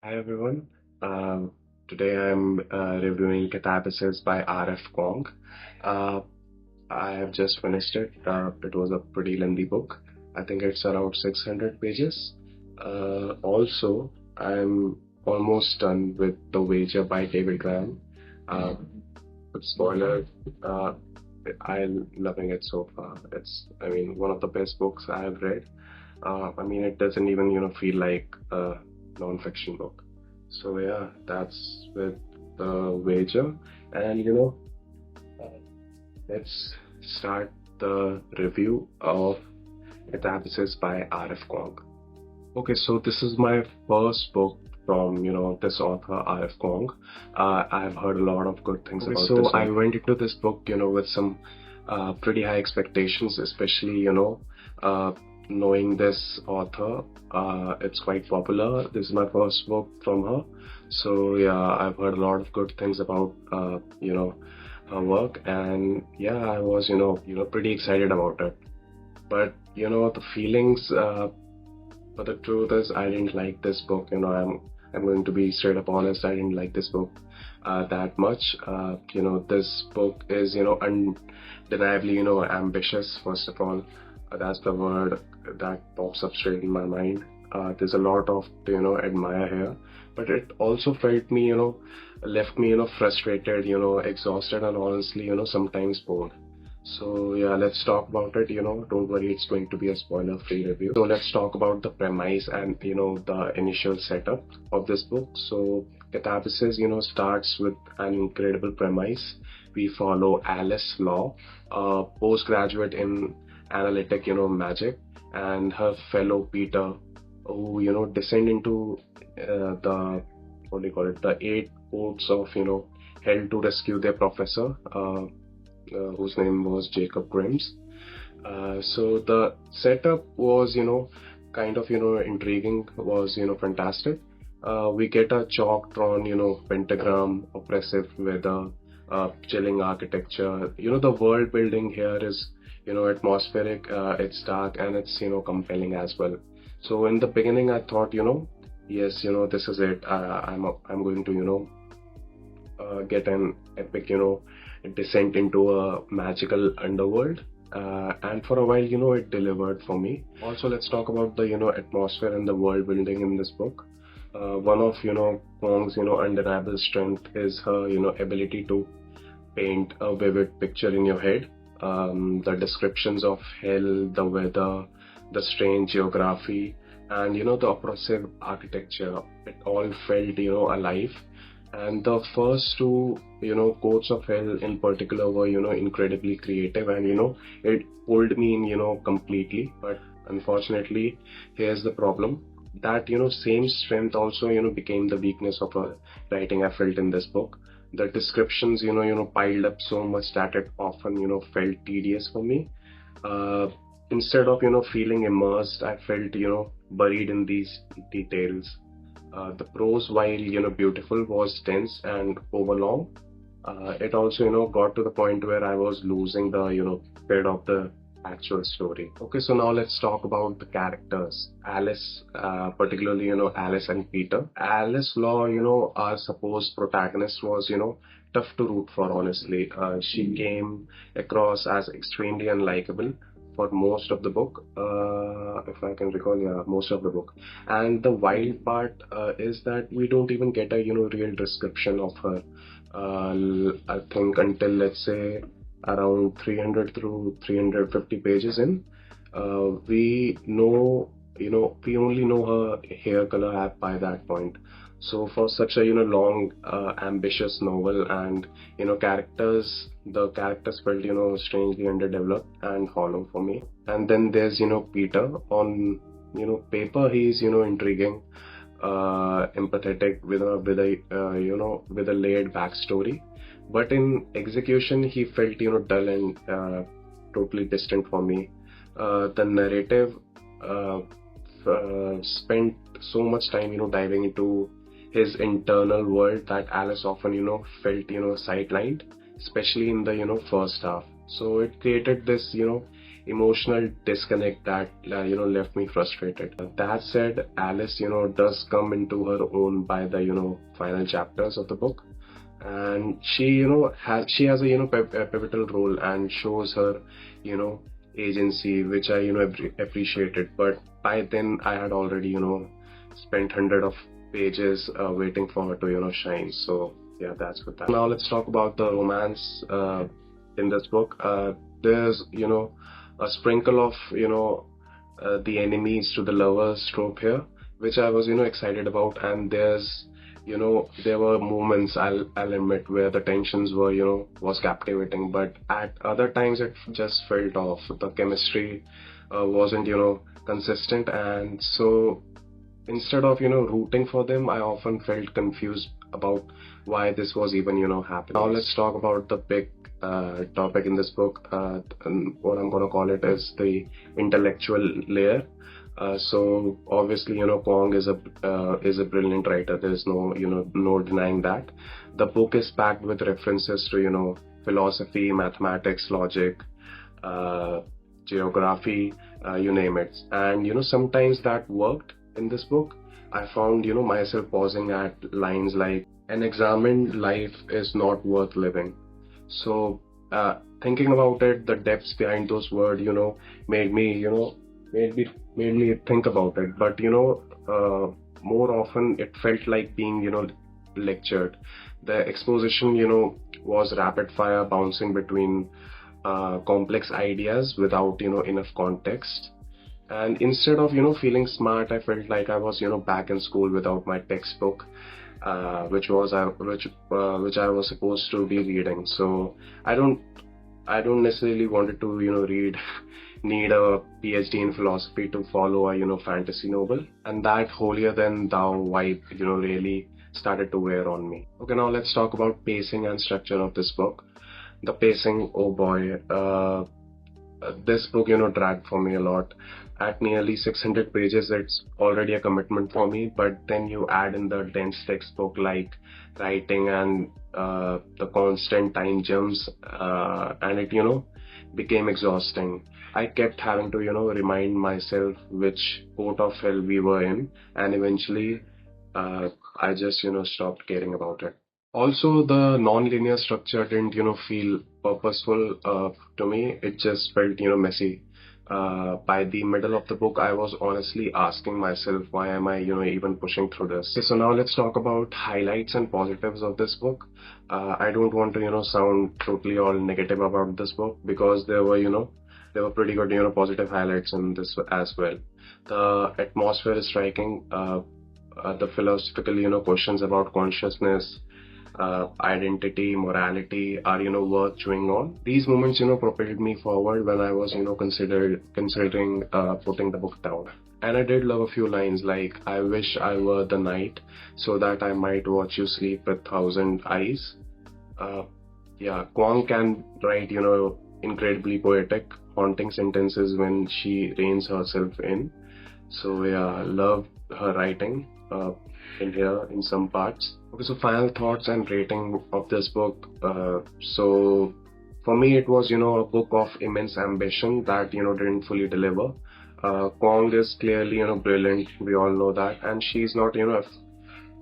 Hi everyone. Today I'm reviewing Katabasis by R.F. Kuang. Uh, I have just finished it. It was a pretty lengthy book. I think it's around 600 pages. Also, I'm almost done with The Wager by David Graham. Uh, with spoiler, uh, I'm loving it so far. It's one of the best books I have read. It doesn't even, feel like a non-fiction book. So yeah, that's with the wager. And uh, let's start the review of Katabasis by R.F. Kuang. Okay, so this is my first book from this author R.F. Kuang. I've heard a lot of good things about this. So I went into this book, with some pretty high expectations, especially uh, knowing this author. It's quite popular. This is my first book from her, so yeah, I've heard a lot of good things about her work, and yeah, I was pretty excited about it. But the feelings. But the truth is, I didn't like this book. I'm going to be straight up honest. I didn't like this book that much. This book is undeniably ambitious. First of all, that's the word that pops up straight in my mind. There's a lot of admire here, but it also felt me left me frustrated, exhausted, and honestly sometimes bored. So yeah, let's talk about it. Don't worry, it's going to be a spoiler-free review. So let's talk about the premise and the initial setup of this book. So Katabasis, starts with an incredible premise. We follow Alice Law, a postgraduate in analytic, magic, and her fellow Peter, who descend into the what do you call it, the eight courts of hell to rescue their professor. Whose name was Jacob Grimes. So the setup was, kind of, intriguing, was, fantastic. We get a chalk drawn, pentagram, oppressive weather, chilling architecture. The world building here is, atmospheric, it's dark, and it's, compelling as well. So in the beginning, I thought, yes, this is it. I'm going to, get an epic, descent into a magical underworld. And for a while, it delivered for me. Also, let's talk about the, atmosphere and the world building in this book. One of, Kwong's, undeniable strength is her, ability to paint a vivid picture in your head. The descriptions of hell, the weather, the strange geography, and, the oppressive architecture, it all felt, alive. And the first two, quotes of hell in particular were, incredibly creative, and, it pulled me in, completely. But unfortunately, here's the problem. That, same strength also, became the weakness of a writing I felt in this book. The descriptions, piled up so much that it often, felt tedious for me. Uh, Instead of, feeling immersed, I felt, buried in these details. The prose, while beautiful, was dense and overlong. It also got to the point where I was losing the thread of the actual story. Okay, so now let's talk about the characters. Alice, particularly Alice and Peter. Alice Law, our supposed protagonist, was tough to root for. Honestly, she came across as extremely unlikable for most of the book, if I can recall, yeah, most of the book. And the wild part is that we don't even get a real description of her. I think until, let's say, around 300 through 350 pages in, we only know her hair color at by that point. So for such a long, ambitious novel, and the characters felt strangely underdeveloped and hollow for me. And then there's Peter. On paper, he's intriguing, empathetic, with a layered backstory, but in execution he felt dull and totally distant for me. The narrative uh, spent so much time diving into his internal world that Alice often felt sidelined, especially in the first half. So it created this emotional disconnect that left me frustrated. That said, Alice does come into her own by the final chapters of the book, and she has a a pivotal role and shows her you know agency, which I appreciated. But by then I had already spent hundred of pages waiting for her to shine. So yeah, that's with that. Now let's talk about the romance in this book. There's a sprinkle of the enemies to the lovers trope here, which I was excited about. And there were moments, I'll admit, where the tensions were was captivating, but at other times it just felt off. The chemistry wasn't consistent, and so instead of rooting for them, I often felt confused about why this was even happening. Now let's talk about the big topic in this book. And what I'm gonna call it is the intellectual layer. So obviously, Kuang is a brilliant writer. There's no denying that. The book is packed with references to philosophy, mathematics, logic, geography, you name it. And sometimes that worked in this book. I found myself pausing at lines like, "An examined life is not worth living." So thinking about it, the depths behind those words, made me made me think about it. But more often it felt like being lectured. The exposition was rapid fire, bouncing between complex ideas without enough context. And instead of feeling smart, I felt like I was back in school without my textbook, which I was supposed to be reading. So I don't necessarily wanted to need a PhD in philosophy to follow a fantasy novel, and that holier than thou vibe really started to wear on me. Okay, now let's talk about pacing and structure of this book. The pacing, oh boy, this book dragged for me a lot. At nearly 600 pages, it's already a commitment for me, but then you add in the dense textbook like writing and the constant time jumps, and it became exhausting. I kept having to remind myself which port of hell we were in, and eventually I just stopped caring about it. Also, the non-linear structure didn't feel purposeful to me. It just felt messy. By the middle of the book, I was honestly asking myself, why am I even pushing through this? Okay, so now let's talk about highlights and positives of this book. I don't want to sound totally all negative about this book, because there were pretty good positive highlights in this as well. The atmosphere is striking. The philosophical questions about consciousness, identity, morality are worth chewing on. These moments propelled me forward when I was considering putting the book down. And I did love a few lines like, "I wish I were the night so that I might watch you sleep with thousand eyes." Yeah, Kuang can write incredibly poetic, haunting sentences when she reins herself in. So yeah, love her writing in here in some parts. Okay, so final thoughts and rating of this book. So for me, it was a book of immense ambition that didn't fully deliver. Kuang is clearly brilliant. We all know that, and she's not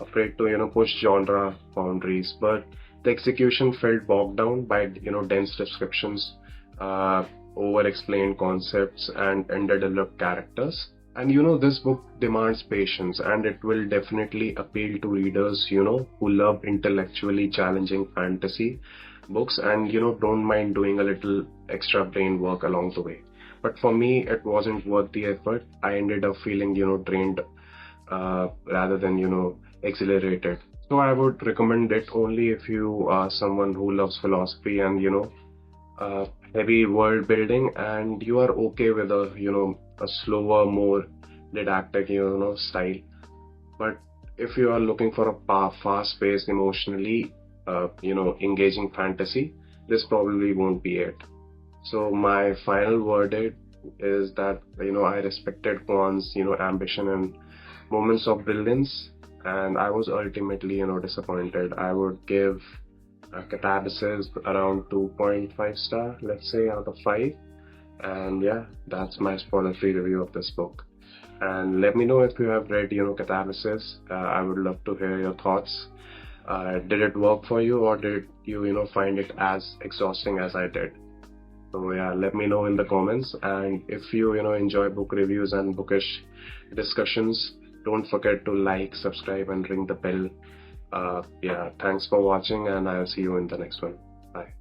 afraid to push genre boundaries. But the execution felt bogged down by dense descriptions, over-explained concepts, and underdeveloped characters. And this book demands patience, and it will definitely appeal to readers who love intellectually challenging fantasy books and don't mind doing a little extra brain work along the way. But for me, it wasn't worth the effort. I ended up feeling drained rather than exhilarated. So I would recommend it only if you are someone who loves philosophy and heavy world building, and you are okay with a slower, more didactic style. But if you are looking for a fast-paced, emotionally engaging fantasy, this probably won't be it. So my final verdict is that I respected Kwan's ambition and moments of brilliance, and I was ultimately disappointed. I would give Katabasis around 2.5 star, let's say, out of 5. And yeah, that's my spoiler-free review of this book. And let me know if you have read, Katabasis. I would love to hear your thoughts. Did it work for you, or did you, find it as exhausting as I did? So yeah, let me know in the comments. And if you, enjoy book reviews and bookish discussions, don't forget to like, subscribe, and ring the bell. Yeah, thanks for watching, and I'll see you in the next one. Bye.